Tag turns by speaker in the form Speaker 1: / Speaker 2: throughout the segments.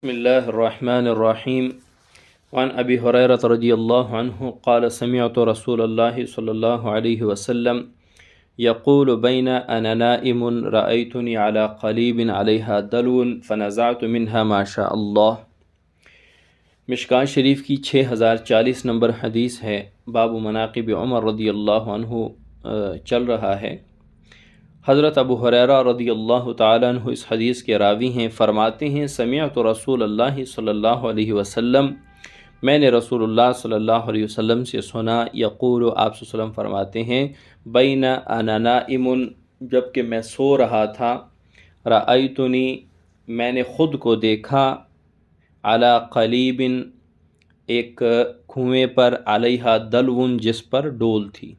Speaker 1: بسم الله الرحمن الرحيم وعن أبي هريرة رضي الله عنه قال سمعت رسول الله صلى الله عليه وسلم يقول بين أنا نائم رأيتني على قليب عليها دلو فنزعت منها ما شاء الله۔ مشکوٰۃ شریف کی 6040 نمبر حدیث ہے۔ باب مناقب عمر رضی اللہ عنہ چل رہا ہے۔ حضرت ابو ہریرہ رضی اللہ تعالیٰ عنہ اس حدیث کے راوی ہیں۔ فرماتے ہیں سمعت رسول اللہ صلی اللہ علیہ وسلم، میں نے رسول اللہ صلی اللہ علیہ وسلم سے سنا، یقول، آپ صلی اللہ علیہ وسلم فرماتے ہیں، بین انا نائم، جب کہ میں سو رہا تھا، رأیتنی، میں نے خود کو دیکھا، علی قلیب، ایک کنویں پر، علیہا دلو، جس پر ڈول تھی۔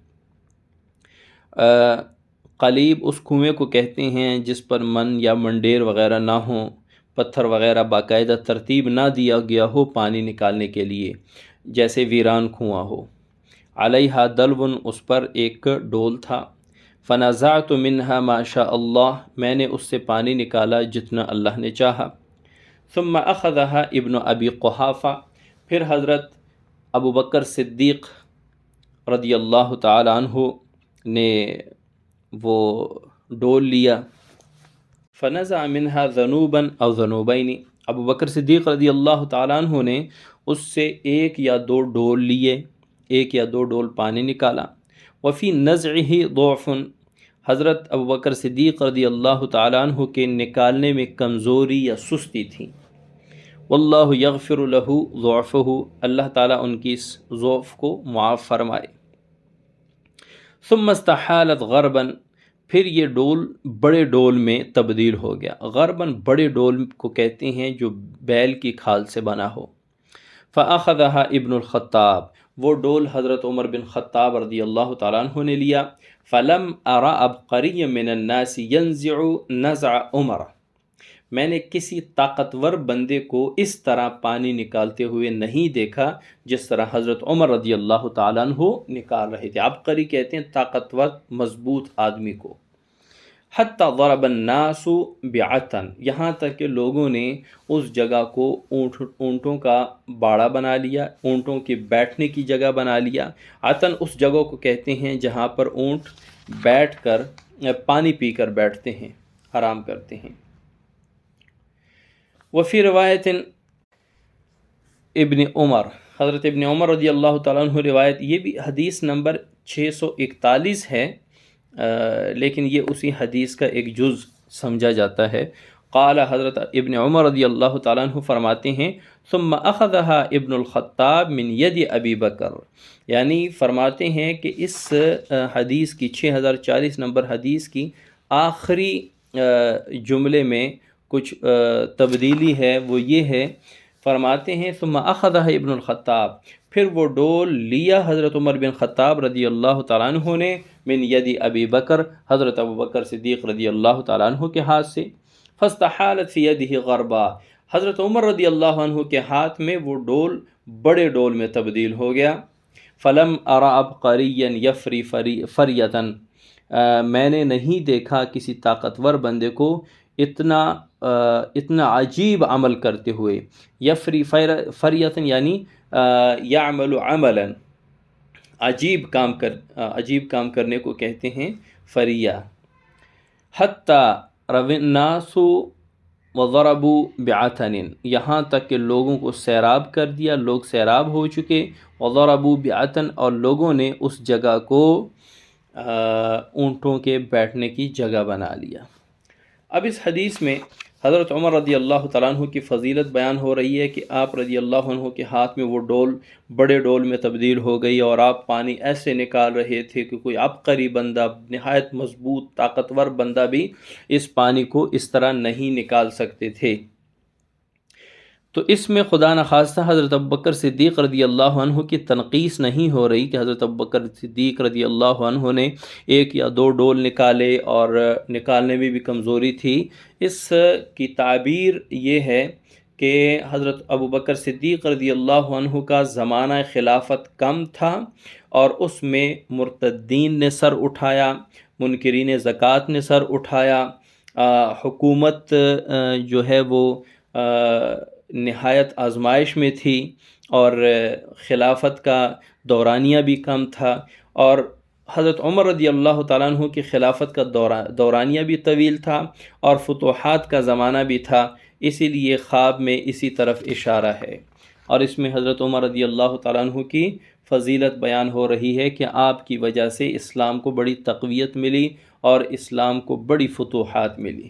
Speaker 1: قلیب اس کنویں کو کہتے ہیں جس پر من یا منڈیر وغیرہ نہ ہوں، پتھر وغیرہ باقاعدہ ترتیب نہ دیا گیا ہو پانی نکالنے کے لیے، جیسے ویران کنواں ہو۔ علیہا دلون، اس پر ایک ڈول تھا۔ فنزعت منها ما شاء اللہ، میں نے اس سے پانی نکالا جتنا اللہ نے چاہا۔ ثم اخذها ابن ابی قحافہ، پھر حضرت ابو بکر صدیق رضی اللہ تعالی عنہ نے وہ ڈول لیا۔ فنزع منها ذنوبا او ذنوبین، ابو بکر صدیق رضی اللہ تعالیٰ عنہ نے اس سے ایک یا دو ڈول لیے، ایک یا دو ڈول پانی نکالا۔ وفی نزعہ ضعف، حضرت ابو بکر صدیق رضی اللہ تعالیٰ عنہ کے نکالنے میں کمزوری یا سستی تھی۔ واللہ یغفر لہ ضعفہ، اللہ تعالیٰ ان کی اس ضعف کو معاف فرمائے۔ ثم استحالت غربا، پھر یہ ڈول بڑے ڈول میں تبدیل ہو گیا۔ غرباً بڑے ڈول کو کہتے ہیں جو بیل کی کھال سے بنا ہو۔ فاخذها ابن الخطاب، وہ ڈول حضرت عمر بن خطاب رضی اللہ تعالیٰ عنہ نے لیا۔ فلم ارى عبقري من الناس ينزع نزع عمر، میں نے کسی طاقتور بندے کو اس طرح پانی نکالتے ہوئے نہیں دیکھا جس طرح حضرت عمر رضی اللہ تعالیٰ عنہ نکال رہے تھے۔ عبقری کہتے ہیں طاقتور مضبوط آدمی کو۔ حتی ضرب الناس بعتن، یہاں تک کہ لوگوں نے اس جگہ کو اونٹوں کا باڑا بنا لیا، اونٹوں کے بیٹھنے کی جگہ بنا لیا۔ عتن اس جگہ کو کہتے ہیں جہاں پر اونٹ بیٹھ کر پانی پی کر بیٹھتے ہیں، آرام کرتے ہیں۔ وفی روایت ابن عمر، حضرت ابن عمر رضی اللہ تعالیٰ عنہ روایت، یہ بھی حدیث نمبر 641 ہے، لیکن یہ اسی حدیث کا ایک جز سمجھا جاتا ہے۔ قال، حضرت ابن عمر رضی اللہ تعالیٰ عنہ فرماتے ہیں، ثم اخذها ابن الخطاب من ید ابی بکر، یعنی فرماتے ہیں کہ اس حدیث کی 6040 نمبر حدیث کی آخری جملے میں کچھ تبدیلی ہے، وہ یہ ہے، فرماتے ہیں ثم اخذها ابن الخطاب، پھر وہ ڈول لیا حضرت عمر بن خطاب رضی اللہ تعالیٰ عنہ نے، من ید ابی بکر، حضرت ابو بکر صدیق رضی اللہ تعالیٰ عنہ کے ہاتھ سے۔ فاستحالت فی یدہ غربا، حضرت عمر رضی اللہ عنہ کے ہاتھ میں وہ ڈول بڑے ڈول میں تبدیل ہو گیا۔ فلم ارى عبقریا یفری فریتن، میں نے نہیں دیکھا کسی طاقتور بندے کو اتنا عجیب عمل کرتے ہوئے۔ یفری فریتن یعنی یعمل عملا، عجیب کام کرنے کو کہتے ہیں فریہ۔ حتی روی الناس وضربوا بعتن، یہاں تک کہ لوگوں کو سیراب کر دیا، لوگ سیراب ہو چکے، وضربوا بعتن، اور لوگوں نے اس جگہ کو اونٹوں کے بیٹھنے کی جگہ بنا لیا۔ اب اس حدیث میں حضرت عمر رضی اللہ تعالیٰ عنہ کی فضیلت بیان ہو رہی ہے کہ آپ رضی اللہ عنہ کے ہاتھ میں وہ ڈول بڑے ڈول میں تبدیل ہو گئی، اور آپ پانی ایسے نکال رہے تھے کہ کوئی عبقری بندہ، نہایت مضبوط طاقتور بندہ بھی اس پانی کو اس طرح نہیں نکال سکتے تھے۔ تو اس میں خدا نخواستہ حضرت ابوبکر صدیق رضی اللہ عنہ کی تنقیص نہیں ہو رہی کہ حضرت ابوبکر صدیق رضی اللہ عنہ نے ایک یا دو ڈول نکالے اور نکالنے میں بھی کمزوری تھی۔ اس کی تعبیر یہ ہے کہ حضرت ابوبکر صدیق رضی اللہ عنہ کا زمانہ خلافت کم تھا، اور اس میں مرتدین نے سر اٹھایا، منکرین زکوٰۃ نے سر اٹھایا، حکومت جو ہے وہ نہایت آزمائش میں تھی، اور خلافت کا دورانیہ بھی کم تھا، اور حضرت عمر رضی اللہ تعالیٰ عنہ کی خلافت کا دورانیہ بھی طویل تھا، اور فتوحات کا زمانہ بھی تھا، اسی لیے خواب میں اسی طرف اشارہ ہے، اور اس میں حضرت عمر رضی اللہ تعالیٰ عنہ کی فضیلت بیان ہو رہی ہے کہ آپ کی وجہ سے اسلام کو بڑی تقویت ملی اور اسلام کو بڑی فتوحات ملی۔